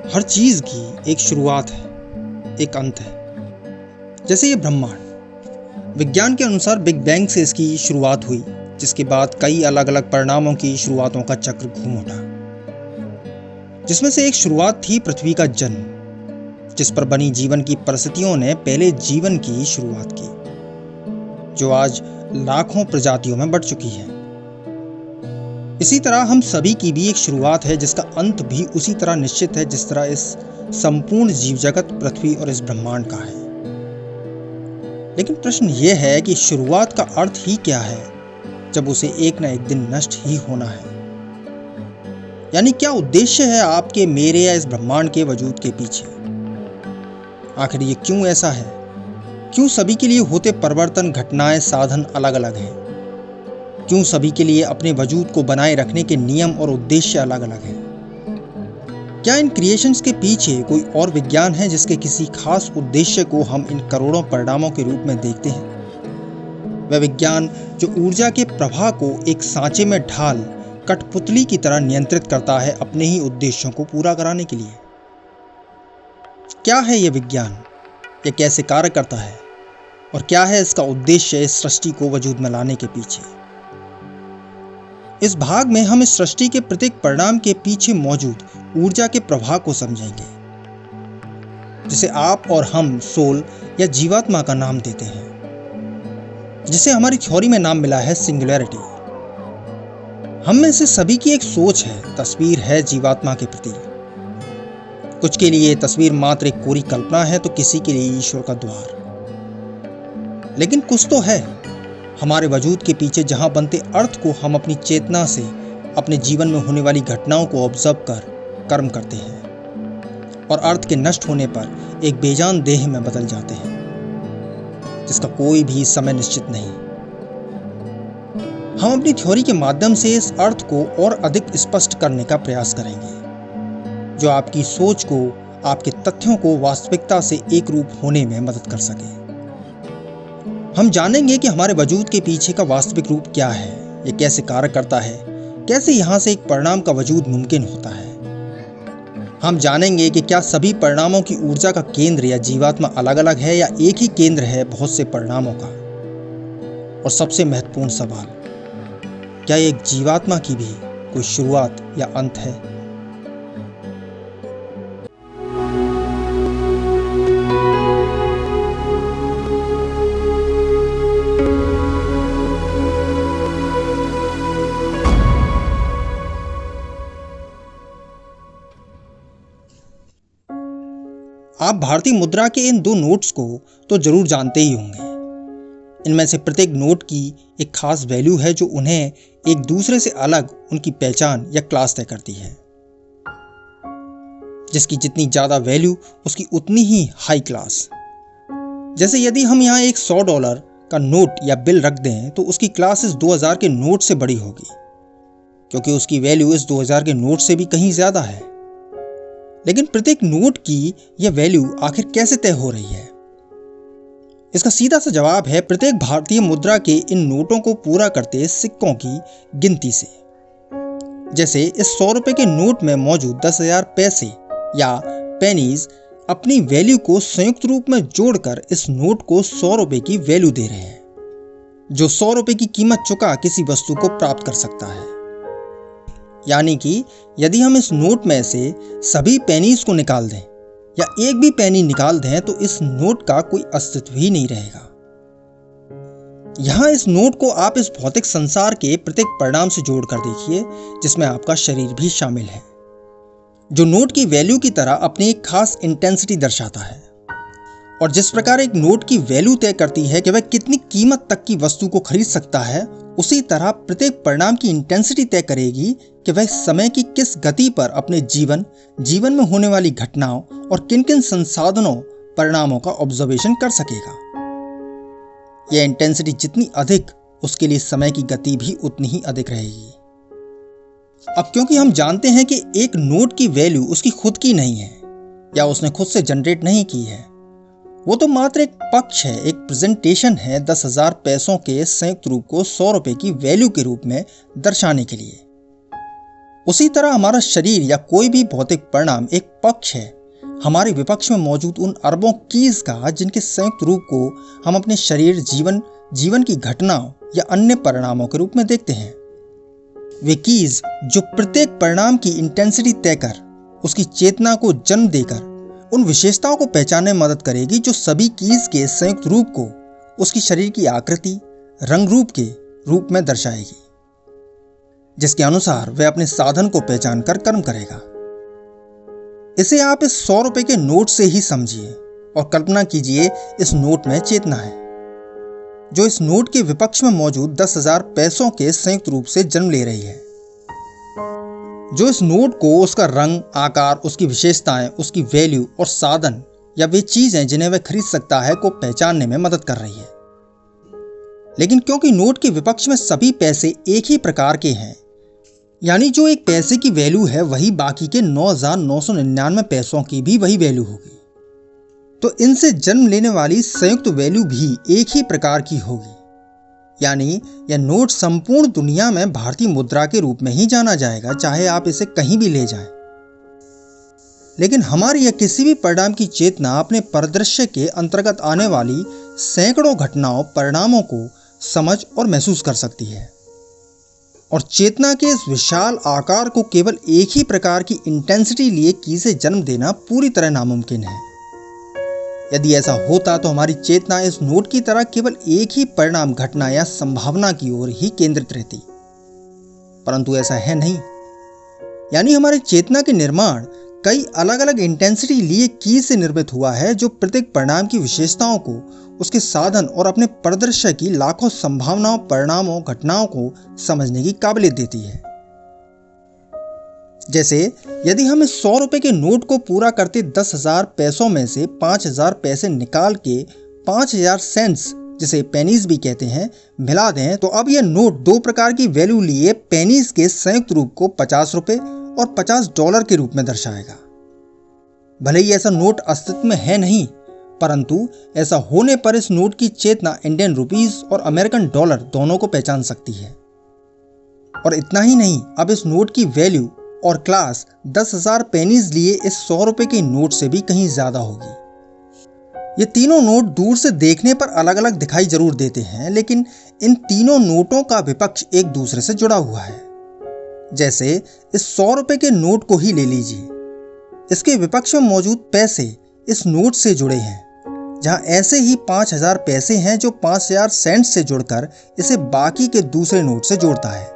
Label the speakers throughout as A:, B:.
A: हर चीज की एक शुरुआत है, एक अंत है। जैसे ये ब्रह्मांड, विज्ञान के अनुसार बिग बैंग से इसकी शुरुआत हुई, जिसके बाद कई अलग अलग परिणामों की शुरुआतों का चक्र घूम उठा, जिसमें से एक शुरुआत थी पृथ्वी का जन्म, जिस पर बनी जीवन की परिस्थितियों ने पहले जीवन की शुरुआत की, जो आज लाखों प्रजातियों में बढ़ चुकी है। इसी तरह हम सभी की भी एक शुरुआत है, जिसका अंत भी उसी तरह निश्चित है जिस तरह इस संपूर्ण जीव जगत, पृथ्वी और इस ब्रह्मांड का है। लेकिन प्रश्न यह है कि शुरुआत का अर्थ ही क्या है, जब उसे एक न एक दिन नष्ट ही होना है। यानी क्या उद्देश्य है आपके, मेरे या इस ब्रह्मांड के वजूद के पीछे? आखिर ये क्यों ऐसा है? क्यों सभी के लिए होते परिवर्तन, घटनाएं, साधन अलग अलग हैं? क्यों सभी के लिए अपने वजूद को बनाए रखने के नियम और उद्देश्य अलग अलग हैं? क्या इन क्रिएशंस के पीछे कोई और विज्ञान है, जिसके किसी खास उद्देश्य को हम इन करोड़ों परिणामों के रूप में देखते हैं? वह विज्ञान जो ऊर्जा के प्रवाह को एक सांचे में ढाल कठपुतली की तरह नियंत्रित करता है अपने ही उद्देश्यों को पूरा कराने के लिए। क्या है यह विज्ञान? यह कैसे कार्य करता है? और क्या है इसका उद्देश्य इस सृष्टि को वजूद में लाने के पीछे? इस भाग में हम इस सृष्टि के प्रत्येक परिणाम के पीछे मौजूद ऊर्जा के प्रवाह को समझेंगे, जिसे आप और हम सोल या जीवात्मा का नाम देते हैं, जिसे हमारी थ्योरी में नाम मिला है सिंगुलैरिटी। हम में से सभी की एक सोच है, तस्वीर है जीवात्मा के प्रति। कुछ के लिए तस्वीर मात्र एक कोरी कल्पना है, तो किसी के लिए ईश्वर का द्वार। लेकिन कुछ तो है हमारे वजूद के पीछे, जहां बनते अर्थ को हम अपनी चेतना से अपने जीवन में होने वाली घटनाओं को ऑब्जर्व कर कर्म करते हैं, और अर्थ के नष्ट होने पर एक बेजान देह में बदल जाते हैं, जिसका कोई भी समय निश्चित नहीं। हम अपनी थ्योरी के माध्यम से इस अर्थ को और अधिक स्पष्ट करने का प्रयास करेंगे, जो आपकी सोच को, आपके तथ्यों को वास्तविकता से एक रूप होने में मदद कर सके। हम जानेंगे कि हमारे वजूद के पीछे का वास्तविक रूप क्या है, ये कैसे कार्य करता है, कैसे यहाँ से एक परिणाम का वजूद मुमकिन होता है। हम जानेंगे कि क्या सभी परिणामों की ऊर्जा का केंद्र या जीवात्मा अलग अलग है, या एक ही केंद्र है बहुत से परिणामों का। और सबसे महत्वपूर्ण सवाल, क्या एक जीवात्मा की भी कोई शुरुआत या अंत है? आप भारतीय मुद्रा के इन दो नोट्स को तो जरूर जानते ही होंगे। इनमें से प्रत्येक नोट की एक खास वैल्यू है, जो उन्हें एक दूसरे से अलग उनकी पहचान या क्लास तय करती है। जिसकी जितनी ज्यादा वैल्यू, उसकी उतनी ही हाई क्लास। जैसे यदि हम यहाँ एक $100 का नोट या बिल रख दें, तो उसकी क्लास इस 2000 के नोट से बड़ी होगी, क्योंकि उसकी वैल्यू इस 2000 के नोट से भी कहीं ज्यादा है। लेकिन प्रत्येक नोट की यह वैल्यू आखिर कैसे तय हो रही है? इसका सीधा सा जवाब है प्रत्येक भारतीय मुद्रा के इन नोटों को पूरा करते सिक्कों की गिनती से। जैसे इस 100 रुपए के नोट में मौजूद 10,000 पैसे या पेनीज अपनी वैल्यू को संयुक्त रूप में जोड़कर इस नोट को 100 रुपए की वैल्यू दे रहे हैं, जो 100 रुपए की कीमत चुका किसी वस्तु को प्राप्त कर सकता है। यानी कि यदि हम इस नोट में से सभी पेनीज को निकाल दें, या एक भी पेनी निकाल दें, तो इस नोट का कोई अस्तित्व ही नहीं रहेगा। यहां इस नोट को आप इस भौतिक संसार के प्रत्येक परिणाम से जोड़कर देखिए, जिसमें आपका शरीर भी शामिल है, जो नोट की वैल्यू की तरह अपनी एक खास इंटेंसिटी दर्शाता है। और जिस प्रकार एक नोट की वैल्यू तय करती है कि वह कितनी कीमत तक की वस्तु को खरीद सकता है, उसी तरह प्रत्येक परिणाम की इंटेंसिटी तय करेगी कि वह समय की किस गति पर अपने जीवन में होने वाली घटनाओं और किन किन संसाधनों, परिणामों का ऑब्जर्वेशन कर सकेगा। यह इंटेंसिटी जितनी अधिक, उसके लिए समय की गति भी उतनी ही अधिक रहेगी। अब क्योंकि हम जानते हैं कि एक नोट की वैल्यू उसकी खुद की नहीं है, या उसने खुद से जनरेट नहीं की है, वो तो मात्र एक पक्ष है, एक प्रेजेंटेशन है 10,000 पैसों के संयुक्त रूप को 100 रुपए की वैल्यू के रूप में दर्शाने के लिए। उसी तरह हमारा शरीर या कोई भी भौतिक परिणाम एक पक्ष है हमारे विपक्ष में मौजूद उन अरबों कीज का, जिनके संयुक्त रूप को हम अपने शरीर, जीवन की घटनाओं या अन्य परिणामों के रूप में देखते हैं। वे कीज जो प्रत्येक परिणाम की इंटेंसिटी तय कर, उसकी चेतना को जन्म देकर उन विशेषताओं को पहचानने में मदद करेगी जो सभी कीज के संयुक्त रूप को उसकी शरीर की आकृति, रंग रूप के रूप में दर्शाएगी, जिसके अनुसार वह अपने साधन को पहचान कर कर्म करेगा। इसे आप इस 100 रुपए के नोट से ही समझिए और कल्पना कीजिए इस नोट में चेतना है, जो इस नोट के विपक्ष में मौजूद 10,000 पैसों के संयुक्त रूप से जन्म ले रही है, जो इस नोट को उसका रंग, आकार, उसकी विशेषताएं, उसकी वैल्यू और साधन या वे चीजें जिन्हें वह खरीद सकता है को पहचानने में मदद कर रही है। लेकिन क्योंकि नोट के विपक्ष में सभी पैसे एक ही प्रकार के हैं, यानी जो एक पैसे की वैल्यू है वही बाकी के 9,999 पैसों की भी वही वैल्यू होगी, तो इनसे जन्म लेने वाली संयुक्त वैल्यू भी एक ही प्रकार की होगी। यानी यह नोट संपूर्ण दुनिया में भारतीय मुद्रा के रूप में ही जाना जाएगा, चाहे आप इसे कहीं भी ले जाएं। लेकिन हमारी या किसी भी परिणाम की चेतना अपने परिदृश्य के अंतर्गत आने वाली सैकड़ों घटनाओं, परिणामों को समझ और महसूस कर सकती है, और चेतना के इस विशाल आकार को केवल एक ही प्रकार की इंटेंसिटी लिए की से जन्म देना पूरी तरह नामुमकिन है। यदि ऐसा होता तो हमारी चेतना इस नोट की तरह केवल एक ही परिणाम, घटना या संभावना की ओर ही केंद्रित रहती, परंतु ऐसा है नहीं। यानी हमारी चेतना के निर्माण कई अलग अलग इंटेंसिटी लिए की से निर्मित हुआ है, जो प्रत्येक परिणाम की विशेषताओं को, उसके साधन और अपने परिदृश्य की लाखों संभावनाओं, परिणामों, घटनाओं को समझने की काबिलियत देती है। जैसे यदि हम इस 100 रुपए के नोट को पूरा करते 10,000 पैसों में से 5,000 पैसे निकाल के 5,000 सेंट्स, जिसे पेनीज भी कहते हैं, मिला दें, तो अब यह नोट दो प्रकार की वैल्यू लिए पेनीज के संयुक्त रूप को 50 रुपए और $50 के रूप में दर्शाएगा। भले ही ऐसा नोट अस्तित्व में है नहीं, परंतु ऐसा होने पर इस नोट की चेतना इंडियन रुपीस और अमेरिकन डॉलर दोनों को पहचान सकती है। और इतना ही नहीं, अब इस नोट की वैल्यू और क्लास 10,000 पेनीज लिए इस 100 रुपए के नोट से भी कहीं ज्यादा होगी। ये तीनों नोट दूर से देखने पर अलग अलग दिखाई जरूर देते हैं, लेकिन इन तीनों नोटों का विपक्ष एक दूसरे से जुड़ा हुआ है। जैसे इस 100 रुपए के नोट को ही ले लीजिए, इसके विपक्ष में मौजूद पैसे इस नोट से जुड़े हैं, जहां ऐसे ही 5,000 पैसे हैं जो 5,000 सेंट से जुड़कर इसे बाकी के दूसरे नोट से जोड़ता है।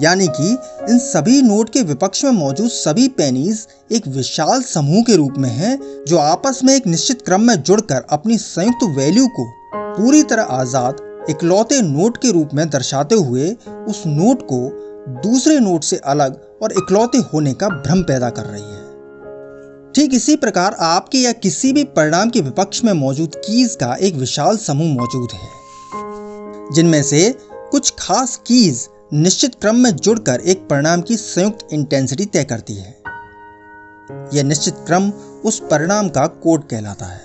A: यानी कि इन सभी नोट के विपक्ष में मौजूद सभी पेनीज एक विशाल समूह के रूप में हैं, जो आपस में एक निश्चित क्रम में जुड़कर अपनी संयुक्त वैल्यू को पूरी तरह आजाद इकलौते नोट के रूप में दर्शाते हुए उस नोट को दूसरे नोट से अलग और इकलौते होने का भ्रम पैदा कर रही है। ठीक इसी प्रकार आपके या किसी भी परिणाम के विपक्ष में मौजूद कीज का एक विशाल समूह मौजूद है, जिनमें से कुछ खास कीज निश्चित क्रम में जुड़कर एक परिणाम की संयुक्त इंटेंसिटी तय करती है। यह निश्चित क्रम उस परिणाम का कोड कहलाता है,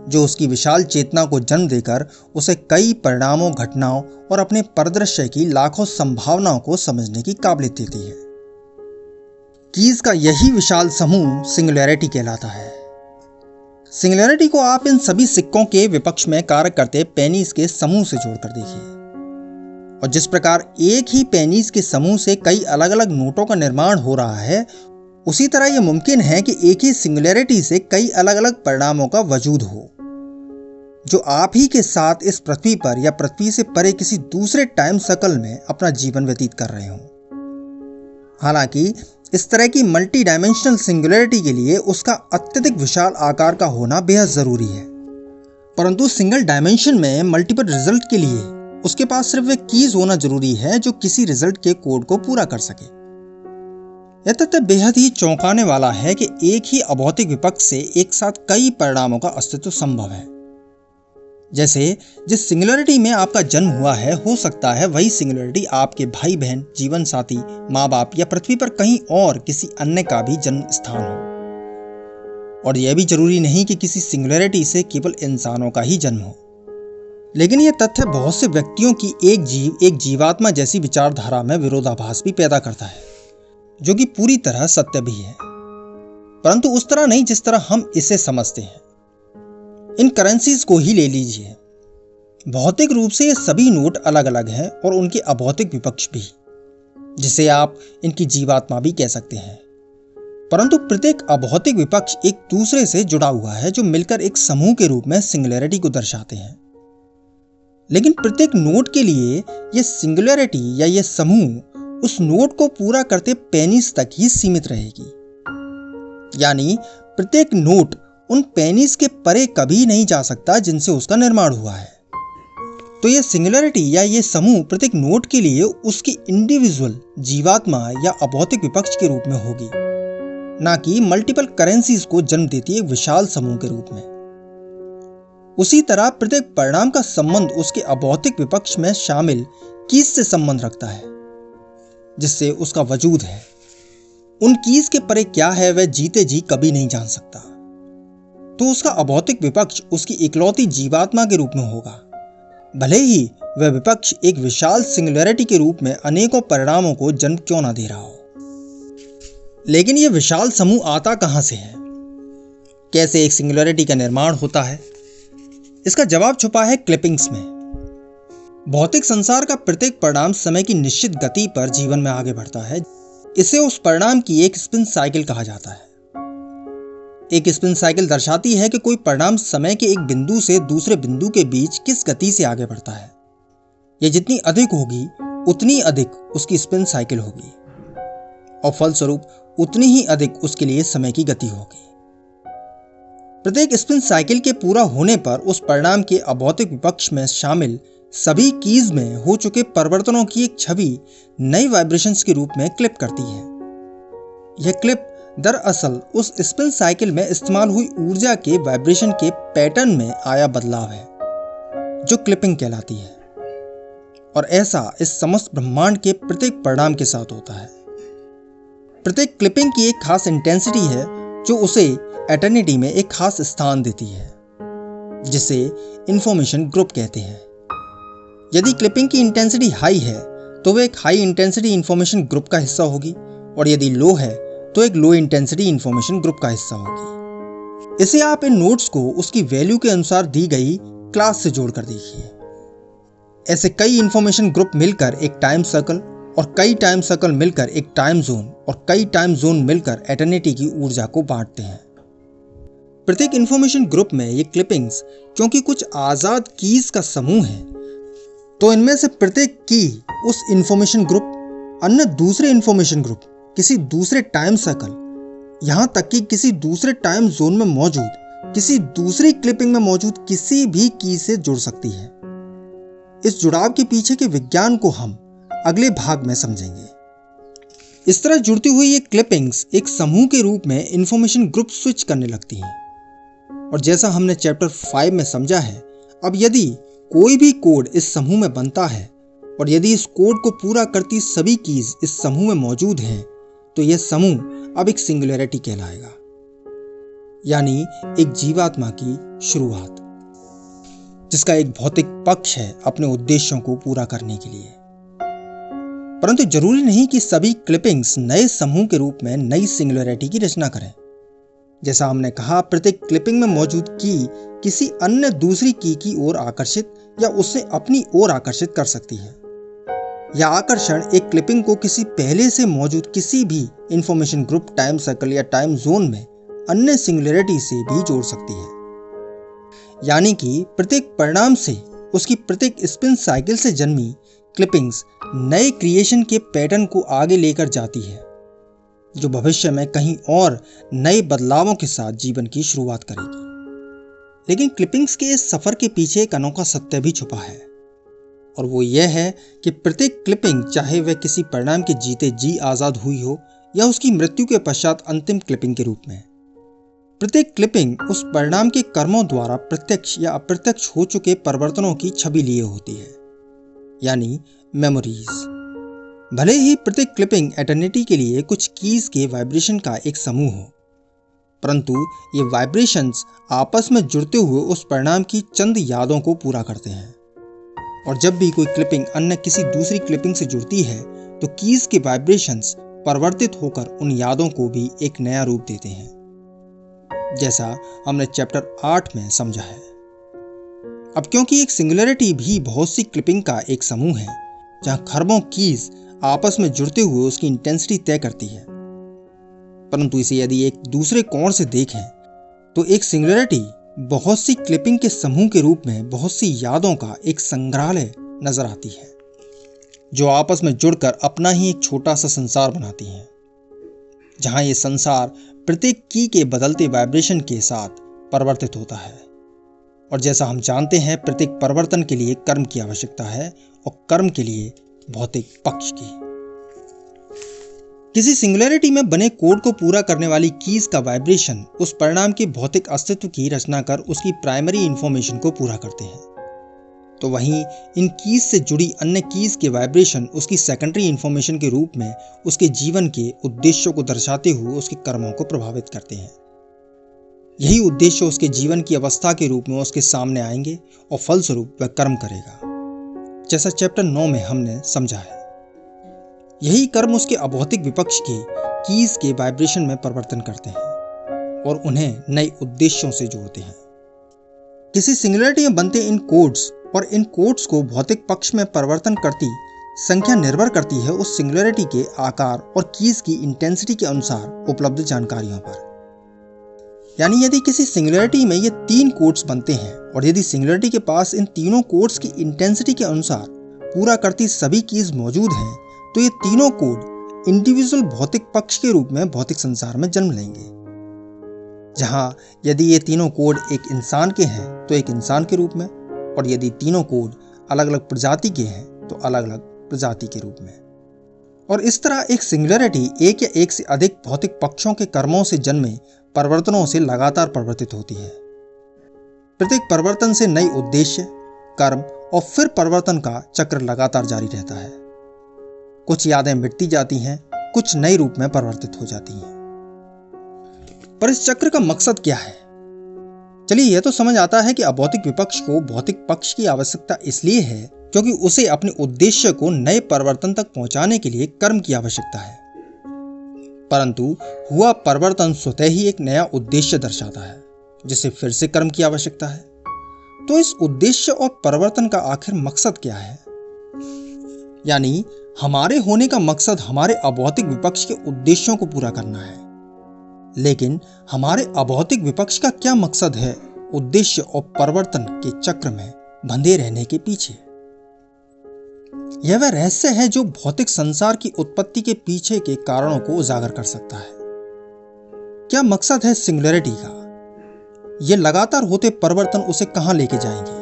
A: जो उसकी विशाल चेतना को जन्म देकर उसे कई परिणामों, घटनाओं और अपने परिदृश्य की लाखों संभावनाओं को समझने की काबिलियत देती है। कीज का यही विशाल समूह सिंगुलैरिटी कहलाता है। सिंगुलैरिटी को आप इन सभी सिक्कों के विपक्ष में कार्य करते पेनीज के समूह से जोड़कर देखिए, और जिस प्रकार एक ही पेनीज के समूह से कई अलग अलग नोटों का निर्माण हो रहा है, उसी तरह यह मुमकिन है कि एक ही सिंगुलैरिटी से कई अलग अलग परिणामों का वजूद हो, जो आप ही के साथ इस पृथ्वी पर या पृथ्वी से परे किसी दूसरे टाइम सर्कल में अपना जीवन व्यतीत कर रहे हों। हालांकि इस तरह की मल्टी डायमेंशनल सिंगुलैरिटी के लिए उसका अत्यधिक विशाल आकार का होना बेहद जरूरी है, परंतु सिंगल डायमेंशन में मल्टीपल रिजल्ट के लिए उसके पास सिर्फ एक कीज होना जरूरी है जो किसी रिजल्ट के कोड को पूरा कर सके। यह तथ्य बेहद ही चौंकाने वाला है कि एक ही अभौतिक विपक्ष से एक साथ कई परिणामों का अस्तित्व संभव है। जैसे जिस सिंगुलैरिटी में आपका जन्म हुआ है, हो सकता है वही सिंगुलैरिटी आपके भाई बहन, जीवन साथी, माँ बाप या पृथ्वी पर कहीं और किसी अन्य का भी जन्म स्थान हो। और यह भी जरूरी नहीं कि किसी सिंगुलैरिटी से केवल इंसानों का ही जन्म हो। लेकिन यह तथ्य बहुत से व्यक्तियों की एक जीवात्मा जैसी विचारधारा में विरोधाभास भी पैदा करता है, जो कि पूरी तरह सत्य भी है, परंतु उस तरह नहीं जिस तरह हम इसे समझते हैं। इन करेंसीज को ही ले लीजिए। भौतिक रूप से ये सभी नोट अलग अलग हैं और उनके अभौतिक विपक्ष भी, जिसे आप इनकी जीवात्मा भी कह सकते हैं। परंतु प्रत्येक अभौतिक विपक्ष एक दूसरे से जुड़ा हुआ है, जो मिलकर एक समूह के रूप में सिंगुलैरिटी को दर्शाते हैं। लेकिन प्रत्येक नोट के लिए यह सिंगुलैरिटी या यह समूह उस नोट को पूरा करते पेनीज तक ही सीमित रहेगी। यानी प्रत्येक नोट उन पेनीज के परे कभी नहीं जा सकता जिनसे उसका निर्माण हुआ है। तो यह सिंगुलैरिटी या यह समूह प्रत्येक नोट के लिए उसकी इंडिविजुअल जीवात्मा या अभौतिक विपक्ष के रूप में होगी, ना कि मल्टीपल करेंसीज को जन्म देती एक विशाल समूह के रूप में। उसी तरह प्रत्येक परिणाम का संबंध उसके अभौतिक विपक्ष में शामिल कीज से संबंध रखता है, जिससे उसका वजूद है। उन कीज के परे क्या है वह जीते जी कभी नहीं जान सकता। तो उसका अभौतिक विपक्ष उसकी इकलौती जीवात्मा के रूप में होगा, भले ही वह विपक्ष एक विशाल सिंगुलैरिटी के रूप में अनेकों परिणामों को जन्म क्यों ना दे रहा हो। लेकिन यह विशाल समूह आता कहां से है? कैसे एक सिंगुलैरिटी का निर्माण होता है? इसका जवाब छुपा है क्लिपिंग्स में। भौतिक संसार का प्रत्येक परिणाम समय की निश्चित गति पर जीवन में आगे बढ़ता है। इसे उस परिणाम की एक स्पिन साइकिल कहा जाता है। एक स्पिन साइकिल दर्शाती है कि कोई परिणाम समय के एक बिंदु से दूसरे बिंदु के बीच किस गति से आगे बढ़ता है। यह जितनी अधिक होगी उतनी अधिक उसकी स्पिन साइकिल होगी और फलस्वरूप उतनी ही अधिक उसके लिए समय की गति होगी। प्रत्येक स्पिन साइकिल के पूरा होने पर उस परिणाम के अभौतिक विपक्ष में शामिल सभी कीज में हो चुके परिवर्तनों की एक छवि नई वाइब्रेशंस के रूप में क्लिप करती है। यह क्लिप दरअसल उस स्पिन साइकिल में इस्तेमाल हुई ऊर्जा के वाइब्रेशन के पैटर्न में आया बदलाव है, जो क्लिपिंग कहलाती है। और ऐसा इस समस्त ब्रह्मांड के प्रत्येक परिणाम के साथ होता है। प्रत्येक क्लिपिंग की एक खास इंटेंसिटी है जो उसे एटर्निटी में एक खास स्थान देती है, जिसे इंफॉर्मेशन ग्रुप कहते हैं। यदि क्लिपिंग की इंटेंसिटी हाई है तो वह एक हाई इंटेंसिटी इंफॉर्मेशन ग्रुप का हिस्सा होगी, और यदि लो है तो एक लो इंटेंसिटी इंफॉर्मेशन ग्रुप का हिस्सा होगी। इसे आप इन नोट्स को उसकी वैल्यू के अनुसार दी गई क्लास से जोड़कर देखिए। ऐसे कई इंफॉर्मेशन ग्रुप मिलकर एक टाइम सर्कल, और कई टाइम सर्कल मिलकर एक टाइम जोन, और कई टाइम जोन मिलकर एटर्निटी की ऊर्जा को बांटते हैं। प्रत्येक इंफॉर्मेशन ग्रुप में ये क्लिपिंग्स क्योंकि कुछ आजाद कीज का समूह है, तो इनमें से प्रत्येक की उस इंफॉर्मेशन ग्रुप, अन्य दूसरे इंफॉर्मेशन ग्रुप, किसी दूसरे टाइम सर्कल, यहां तक कि किसी दूसरे टाइम जोन में मौजूद किसी दूसरी क्लिपिंग में मौजूद किसी भी की से जुड़ सकती है। इस जुड़ाव के पीछे के विज्ञान को हम अगले भाग में समझेंगे। इस तरह जुड़ती हुई ये क्लिपिंग्स एक समूह के रूप में इंफॉर्मेशन ग्रुप स्विच करने लगती हैं। और जैसा हमने चैप्टर 5 में समझा है, अब यदि कोई भी कोड इस समूह में बनता है और यदि इस कोड को पूरा करती सभी कीज इस समूह में मौजूद हैं, तो यह समूह अब एक सिंगुलैरिटी कहलाएगा, यानी एक जीवात्मा की शुरुआत, जिसका एक भौतिक पक्ष है अपने उद्देश्यों को पूरा करने के लिए। परंतु जरूरी नहीं कि सभी क्लिपिंग्स नए समूह के रूप में नई सिंगुलैरिटी की रचना करें। जैसा हमने कहा, प्रत्येक क्लिपिंग में मौजूद की किसी अन्य दूसरी की ओर आकर्षित या उससे अपनी ओर आकर्षित कर सकती है। यह आकर्षण एक क्लिपिंग को किसी पहले से मौजूद किसी भी इंफॉर्मेशन ग्रुप, टाइम सर्कल या टाइम जोन में अन्य सिंगुलैरिटी से भी जोड़ सकती है। यानी कि प्रत्येक परिणाम से उसकी प्रत्येक स्पिन साइकिल से जन्मी क्लिपिंग्स नए क्रिएशन के पैटर्न को आगे लेकर जाती है, जो भविष्य में कहीं और नए बदलावों के साथ जीवन की शुरुआत करेगी। लेकिन क्लिपिंग्स के इस सफर के पीछे एक अनोखा सत्य भी छुपा है, और वो यह है कि प्रत्येक क्लिपिंग, चाहे वह किसी परिणाम के जीते जी आजाद हुई हो या उसकी मृत्यु के पश्चात अंतिम क्लिपिंग के रूप में, प्रत्येक क्लिपिंग उस परिणाम के कर्मों द्वारा प्रत्यक्ष या अप्रत्यक्ष हो चुके परिवर्तनों की छवि लिए होती है, यानी मेमोरीज। भले ही प्रत्येक क्लिपिंग एटर्निटी के लिए कुछ कीज के वाइब्रेशन का एक समूह हो, परंतु ये वाइब्रेशंस आपस में जुड़ते हुए उस परिणाम की चंद यादों को पूरा करते हैं, और जब भी कोई क्लिपिंग अन्य किसी दूसरी क्लिपिंग से जुड़ती है तो कीज के वाइब्रेशंस परिवर्तित होकर उन यादों को भी एक नया रूप देते हैं, जैसा हमने चैप्टर 8 में समझा है। अब क्योंकि एक सिंगुलैरिटी भी बहुत सी क्लिपिंग का एक समूह है जहां खरबों कीज आपस में जुड़ते हुए उसकी इंटेंसिटी तय करती है, परंतु इसे यदि एक दूसरे कोण से देखें तो एक सिंगुलैरिटी बहुत सी क्लिपिंग के समूह के रूप में बहुत सी यादों का एक संग्रहालय नजर आती है, जो आपस में जुड़कर अपना ही एक छोटा सा संसार बनाती हैं, जहां ये संसार प्रत्येक की के बदलते वाइब्रेशन के साथ परिवर्तित होता है। और जैसा हम जानते हैं, प्रत्येक परिवर्तन के लिए कर्म की आवश्यकता है और कर्म के लिए भौतिक पक्ष की। किसी सिंगुलैरिटी में बने कोड को पूरा करने वाली कीज का वाइब्रेशन उस परिणाम के भौतिक अस्तित्व की रचना कर उसकी प्राइमरी इंफॉर्मेशन को पूरा करते हैं, तो वहीं इन कीज से जुड़ी अन्य कीज के वाइब्रेशन उसकी सेकेंडरी इंफॉर्मेशन के रूप में उसके जीवन के उद्देश्यों को दर्शाते हुए उसके कर्मों को प्रभावित करते हैं। यही उद्देश्य उसके जीवन की अवस्था के रूप में उसके सामने आएंगे और फलस्वरूप वह कर्म करेगा, जैसा चैप्टर 9 में हमने समझा है। यही कर्म उसके अभौतिक विपक्ष के कीज के वाइब्रेशन में परिवर्तन करते हैं और उन्हें नए उद्देश्यों से जोड़ते हैं। किसी सिंगुलैरिटी में बनते इन कोड्स और इन कोड्स को भौतिक पक्ष में परिवर्तन करती संख्या निर्भर करती है उस सिंगुलैरिटी के आकार और कीज की इंटेंसिटी के अनुसार उपलब्ध जानकारियों पर। यानी यदि किसी सिंगुलैरिटी में ये 3 कोड्स बनते हैं और यदि सिंगुलैरिटी के पास इन तीनों कोड्स की इंटेंसिटी के अनुसार पूरा करती सभी कीज मौजूद हैं, तो ये तीनों कोड इंडिविजुअल भौतिक पक्ष के रूप में भौतिक संसार में जन्म लेंगे। जहां यदि ये तीनों कोड एक इंसान के हैं तो एक इंसान के रूप में, और यदि तीनों कोड अलग अलग प्रजाति के हैं तो अलग अलग प्रजाति के रूप में। और इस तरह एक सिंगुलैरिटी एक या एक से अधिक भौतिक पक्षों के कर्मों से जन्मे परिवर्तनों से लगातार परिवर्तित होती है। प्रत्येक परिवर्तन से नई उद्देश्य, कर्म और फिर परिवर्तन का चक्र लगातार जारी रहता है। कुछ यादें मिटती जाती हैं, कुछ नए रूप में परिवर्तित हो जाती हैं। पर इस चक्र का मकसद क्या है? चलिए, यह तो समझ आता है कि अभौतिक विपक्ष को भौतिक पक्ष की आवश्यकता इसलिए है क्योंकि उसे अपने उद्देश्य को नए परिवर्तन तक पहुंचाने के लिए कर्म की आवश्यकता है। परंतु हुआ परिवर्तन स्वतः ही एक नया उद्देश्य दर्शाता है, जिसे फिर से कर्म की आवश्यकता है। तो इस उद्देश्य और परिवर्तन का आखिर मकसद क्या है? यानी हमारे होने का मकसद हमारे अभौतिक विपक्ष के उद्देश्यों को पूरा करना है, लेकिन हमारे अभौतिक विपक्ष का क्या मकसद है उद्देश्य और परिवर्तन के चक्र में बंधे रहने के पीछे? यह वह रहस्य है जो भौतिक संसार की उत्पत्ति के पीछे के कारणों को उजागर कर सकता है। क्या मकसद है सिंगुलैरिटी का? यह लगातार होते परिवर्तन उसे कहां लेके जाएंगे?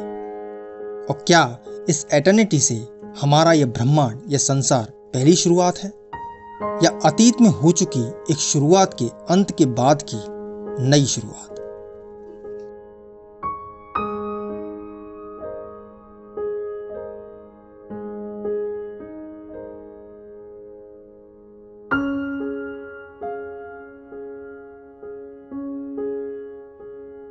A: और क्या इस एटर्निटी से हमारा यह ब्रह्मांड, यह संसार पहली शुरुआत है या अतीत में हो चुकी एक शुरुआत के अंत के बाद की नई शुरुआत?